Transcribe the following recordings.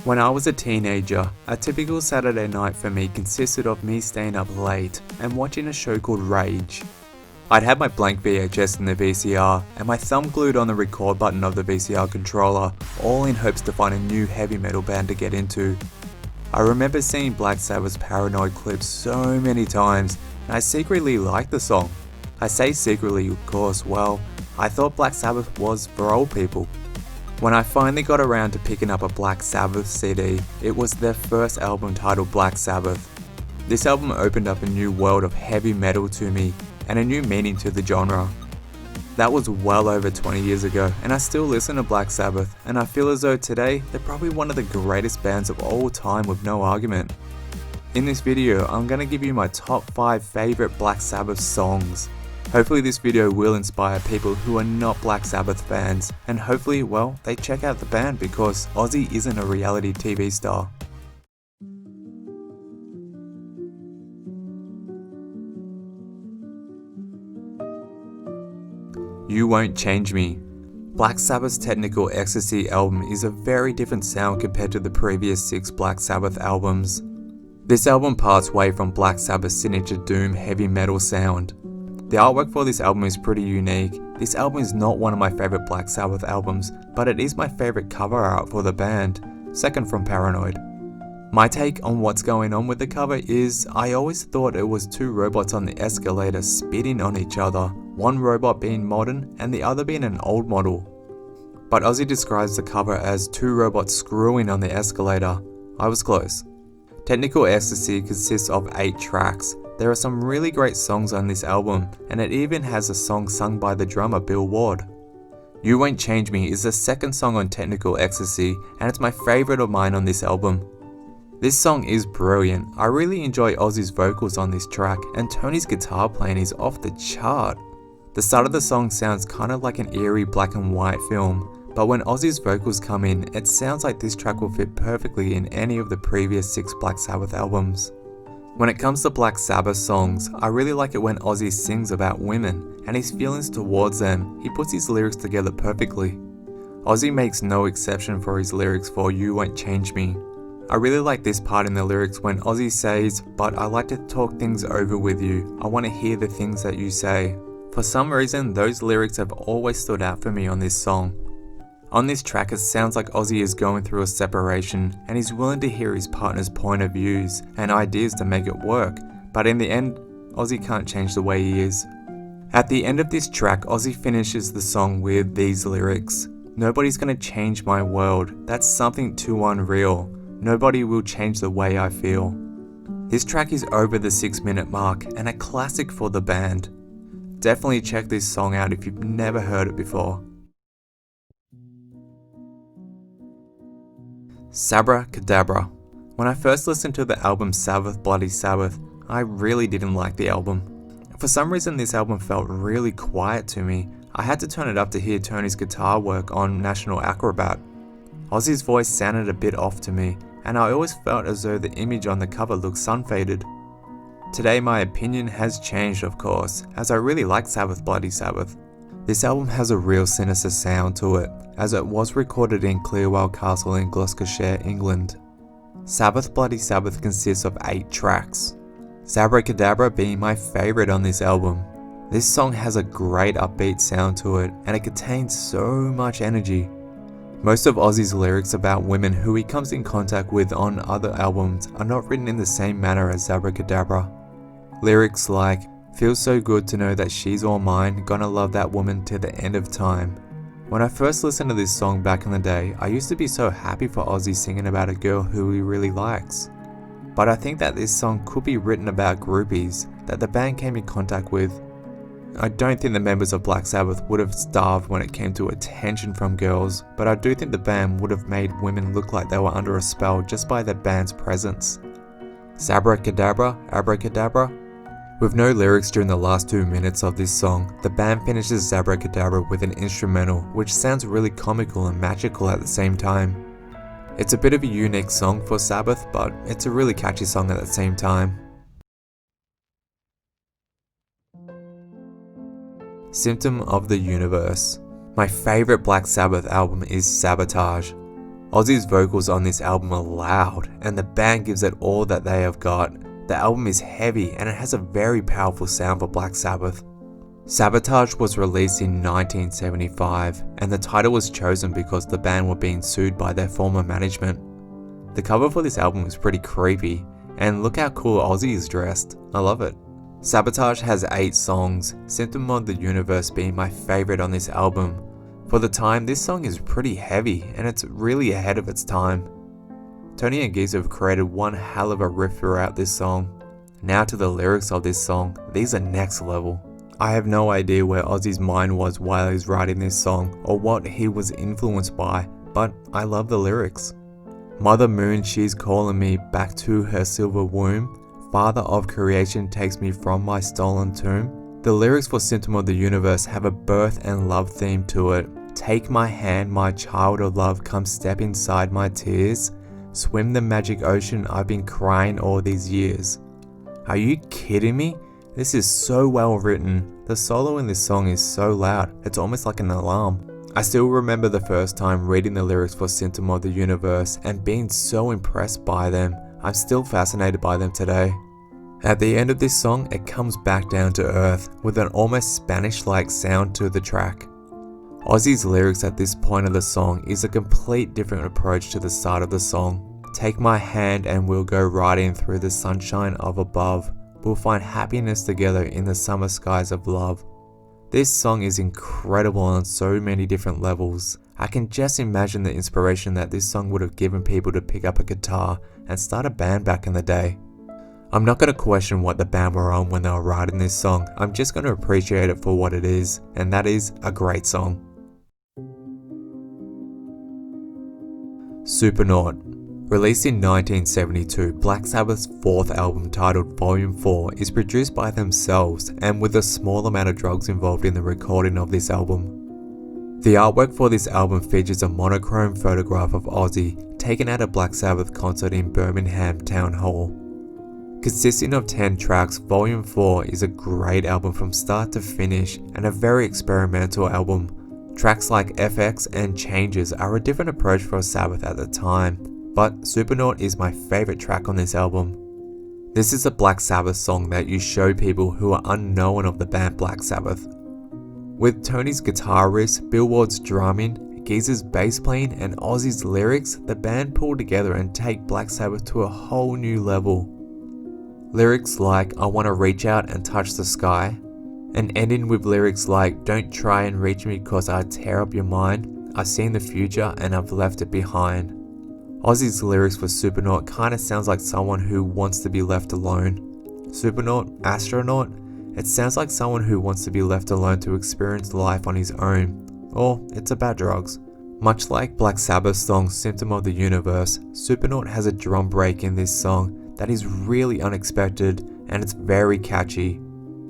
When I was a teenager, a typical Saturday night for me consisted of me staying up late and watching a show called Rage. I'd have my blank VHS in the VCR and my thumb glued on the record button of the VCR controller, all in hopes to find a new heavy metal band to get into. I remember seeing Black Sabbath's Paranoid clips so many times, and I secretly liked the song. I say secretly, of course, well, I thought Black Sabbath was for old people. When I finally got around to picking up a Black Sabbath CD, it was their first album titled Black Sabbath. This album opened up a new world of heavy metal to me and a new meaning to the genre. That was well over 20 years ago, and I still listen to Black Sabbath, and I feel as though today they're probably one of the greatest bands of all time with no argument. In this video, I'm going to give you my top 5 favourite Black Sabbath songs. Hopefully this video will inspire people who are not Black Sabbath fans, and hopefully, well, they check out the band because Ozzy isn't a reality TV star. You Won't Change Me. Black Sabbath's Technical Ecstasy album is a very different sound compared to the previous 6 Black Sabbath albums. This album parts way from Black Sabbath's signature doom heavy metal sound. The artwork for this album is pretty unique. This album is not one of my favourite Black Sabbath albums, but it is my favourite cover art for the band, second from Paranoid. My take on what's going on with the cover is, I always thought it was 2 robots on the escalator spitting on each other, one robot being modern and the other being an old model. But Ozzy describes the cover as 2 robots screwing on the escalator. I was close. Technical Ecstasy consists of 8 tracks. There are some really great songs on this album, and it even has a song sung by the drummer Bill Ward. You Won't Change Me is the second song on Technical Ecstasy, and it's my favourite of mine on this album. This song is brilliant. I really enjoy Ozzy's vocals on this track, and Tony's guitar playing is off the chart. The start of the song sounds kind of like an eerie black and white film, but when Ozzy's vocals come in, it sounds like this track will fit perfectly in any of the previous 6 Black Sabbath albums. When it comes to Black Sabbath songs, I really like it when Ozzy sings about women and his feelings towards them. He puts his lyrics together perfectly. Ozzy makes no exception for his lyrics for You Won't Change Me. I really like this part in the lyrics when Ozzy says, "But I like to talk things over with you. I want to hear the things that you say." For some reason, those lyrics have always stood out for me on this song. On this track, it sounds like Ozzy is going through a separation and he's willing to hear his partner's point of views and ideas to make it work, but in the end, Ozzy can't change the way he is. At the end of this track, Ozzy finishes the song with these lyrics: "Nobody's gonna change my world, that's something too unreal. Nobody will change the way I feel." This track is over the 6-minute mark and a classic for the band. Definitely check this song out if you've never heard it before. Sabra Cadabra. When I first listened to the album Sabbath Bloody Sabbath, I really didn't like the album. For some reason this album felt really quiet to me. I had to turn it up to hear Tony's guitar work on National Acrobat. Ozzy's voice sounded a bit off to me, and I always felt as though the image on the cover looked sun-faded. Today my opinion has changed, of course, as I really like Sabbath Bloody Sabbath. This album has a real sinister sound to it, as it was recorded in Clearwell Castle in Gloucestershire, England. Sabbath Bloody Sabbath consists of 8 tracks. Sabracadabra being my favourite on this album. This song has a great upbeat sound to it and it contains so much energy. Most of Ozzy's lyrics about women who he comes in contact with on other albums are not written in the same manner as Sabracadabra. Lyrics like, "Feels so good to know that she's all mine, gonna love that woman to the end of time." When I first listened to this song back in the day, I used to be so happy for Ozzy singing about a girl who he really likes. But I think that this song could be written about groupies that the band came in contact with. I don't think the members of Black Sabbath would have starved when it came to attention from girls, but I do think the band would have made women look like they were under a spell just by their band's presence. Sabracadabra, abracadabra. With no lyrics during the last 2 minutes of this song, the band finishes Sabracadabra with an instrumental which sounds really comical and magical at the same time. It's a bit of a unique song for Sabbath, but it's a really catchy song at the same time. Symptom of the Universe. My favourite Black Sabbath album is Sabotage. Ozzy's vocals on this album are loud, and the band gives it all that they have got. The album is heavy and it has a very powerful sound for Black Sabbath. Sabotage was released in 1975, and the title was chosen because the band were being sued by their former management. The cover for this album is pretty creepy, and look how cool Ozzy is dressed. I love it. Sabotage has 8 songs, Symptom of the Universe being my favourite on this album. For the time, this song is pretty heavy and it's really ahead of its time. Tony and Geezer have created one hell of a riff throughout this song. Now to the lyrics of this song, these are next level. I have no idea where Ozzy's mind was while he's writing this song or what he was influenced by, but I love the lyrics. Mother Moon, she's calling me back to her silver womb. Father of creation takes me from my stolen tomb. The lyrics for Symptom of the Universe have a birth and love theme to it. Take my hand, my child of love, come step inside my tears. Swim the magic ocean I've been crying all these years. Are you kidding me? This is so well written. The solo in this song is so loud, it's almost like an alarm. I still remember the first time reading the lyrics for Symptom of the Universe and being so impressed by them. I'm still fascinated by them today. At the end of this song, it comes back down to earth with an almost Spanish-like sound to the track. Ozzy's lyrics at this point of the song is a complete different approach to the start of the song. Take my hand and we'll go riding through the sunshine of above. We'll find happiness together in the summer skies of love. This song is incredible on so many different levels. I can just imagine the inspiration that this song would have given people to pick up a guitar and start a band back in the day. I'm not going to question what the band were on when they were writing this song, I'm just going to appreciate it for what it is, and that is a great song. Supernaut. Released in 1972, Black Sabbath's 4th album titled Volume 4 is produced by themselves and with a small amount of drugs involved in the recording of this album. The artwork for this album features a monochrome photograph of Ozzy taken at a Black Sabbath concert in Birmingham Town Hall. Consisting of 10 tracks, Volume 4 is a great album from start to finish and a very experimental album. Tracks like FX and Changes are a different approach for Sabbath at the time, but Supernaut is my favourite track on this album. This is a Black Sabbath song that you show people who are unknown of the band Black Sabbath. With Tony's guitar riffs, Bill Ward's drumming, Geezer's bass playing and Ozzy's lyrics, the band pulled together and take Black Sabbath to a whole new level. Lyrics like I want to reach out and touch the sky, and ending with lyrics like don't try and reach me cause I tear up your mind, I've seen the future and I've left it behind. Ozzy's lyrics for Supernaut kinda sounds like someone who wants to be left alone. Supernaut, astronaut, it sounds like someone who wants to be left alone to experience life on his own, or it's about drugs. Much like Black Sabbath's song Symptom of the Universe, Supernaut has a drum break in this song that is really unexpected and it's very catchy.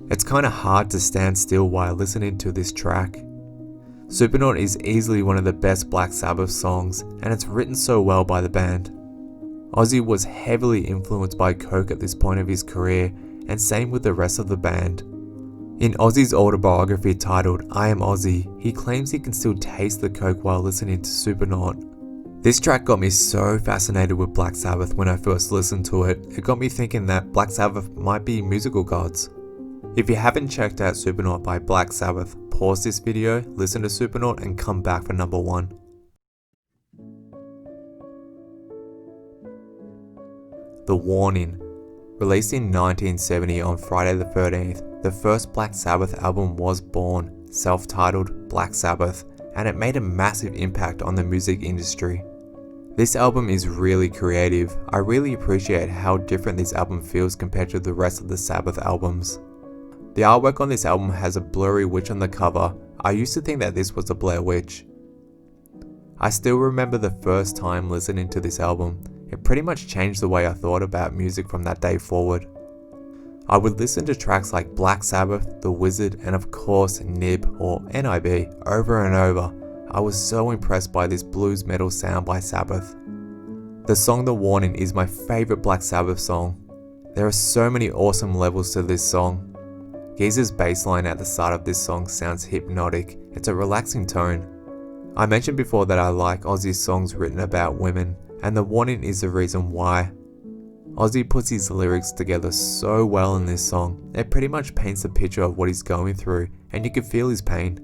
It's kinda hard to stand still while listening to this track. Supernaut is easily one of the best Black Sabbath songs and it's written so well by the band. Ozzy was heavily influenced by coke at this point of his career and same with the rest of the band. In Ozzy's autobiography titled I Am Ozzy, he claims he can still taste the coke while listening to Supernaut. This track got me so fascinated with Black Sabbath when I first listened to it. It got me thinking that Black Sabbath might be musical gods. If you haven't checked out Supernaut by Black Sabbath, pause this video, listen to Supernaut and come back for number 1. The Warning. Released in 1970 on Friday the 13th, the first Black Sabbath album was born, self-titled Black Sabbath, and it made a massive impact on the music industry. This album is really creative. I really appreciate how different this album feels compared to the rest of the Sabbath albums. The artwork on this album has a blurry witch on the cover. I used to think that this was a Blair Witch. I still remember the first time listening to this album. It pretty much changed the way I thought about music from that day forward. I would listen to tracks like Black Sabbath, The Wizard, and of course Nib or NIB over and over. I was so impressed by this blues metal sound by Sabbath. The song The Warning is my favorite Black Sabbath song. There are so many awesome levels to this song. Geezer's bass line at the start of this song sounds hypnotic. It's a relaxing tone. I mentioned before that I like Ozzy's songs written about women, and The Warning is the reason why. Ozzy puts his lyrics together so well in this song. It pretty much paints a picture of what he's going through, and you can feel his pain.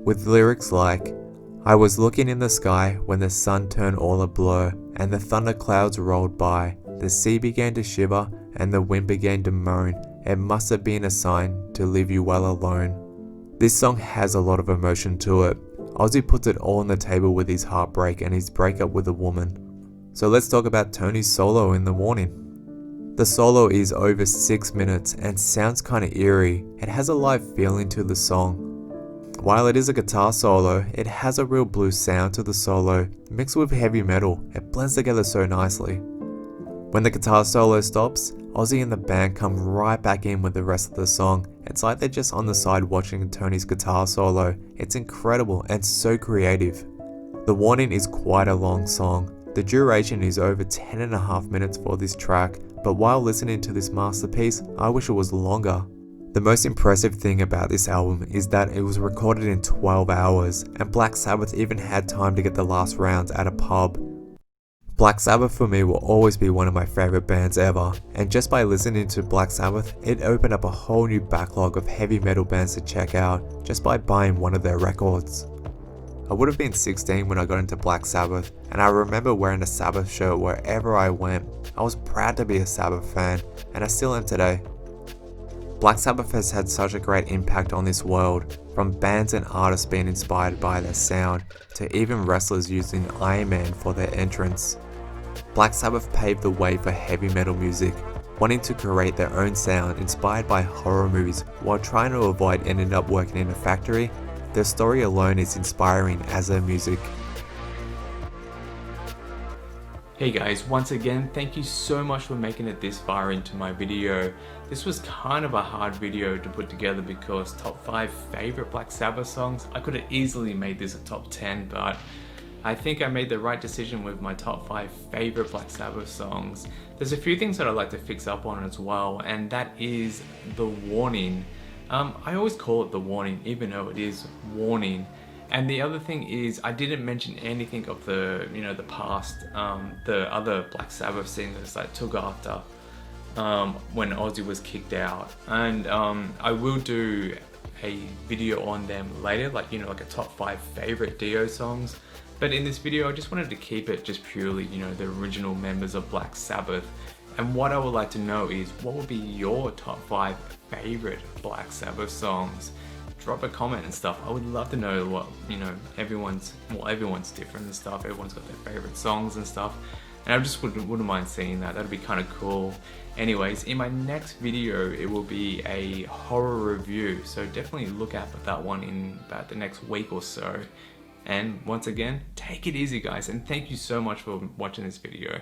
With lyrics like, I was looking in the sky when the sun turned all a blur, and the thunder clouds rolled by. The sea began to shiver, and the wind began to moan. It must have been a sign to leave you well alone. This song has a lot of emotion to it. Ozzy puts it all on the table with his heartbreak and his breakup with a woman. So let's talk about Tony's solo in The Warning. The solo is over 6 minutes and sounds kinda eerie. It has a live feeling to the song. While it is a guitar solo, it has a real blues sound to the solo, mixed with heavy metal. It blends together so nicely. When the guitar solo stops, Ozzy and the band come right back in with the rest of the song. It's like they're just on the side watching Tony's guitar solo. It's incredible and so creative. The Warning is quite a long song. The duration is over 10.5 minutes for this track, but while listening to this masterpiece, I wish it was longer. The most impressive thing about this album is that it was recorded in 12 hours, and Black Sabbath even had time to get the last rounds at a pub. Black Sabbath for me will always be one of my favorite bands ever, and just by listening to Black Sabbath, it opened up a whole new backlog of heavy metal bands to check out just by buying one of their records. I would have been 16 when I got into Black Sabbath, and I remember wearing a Sabbath shirt wherever I went. I was proud to be a Sabbath fan, and I still am today. Black Sabbath has had such a great impact on this world, from bands and artists being inspired by their sound, to even wrestlers using Iron Man for their entrance. Black Sabbath paved the way for heavy metal music, wanting to create their own sound inspired by horror movies while trying to avoid ending up working in a factory. Their story alone is inspiring as their music. Hey guys, once again, thank you so much for making it this far into my video. This was kind of a hard video to put together because top 5 favorite Black Sabbath songs. I could have easily made this a top 10, but I think I made the right decision with my top 5 favorite Black Sabbath songs. There's a few things that I'd like to fix up on as well, and that is The Warning. I always call it The Warning, even though it is Warning. And the other thing is, I didn't mention anything of the, the past, the other Black Sabbath singers that took after when Ozzy was kicked out. And I will do a video on them later, like a top 5 favorite Dio songs. But in this video, I just wanted to keep it just purely, the original members of Black Sabbath. And what I would like to know is, what would be your top 5 favorite Black Sabbath songs? Drop a comment and stuff. I would love to know what, everyone's different and stuff. Everyone's got their favorite songs and stuff. And I just wouldn't mind seeing that. That'd be kind of cool. Anyways, in my next video, it will be a horror review. So definitely look out for that one in about the next week or so. And once again, take it easy guys. And thank you so much for watching this video.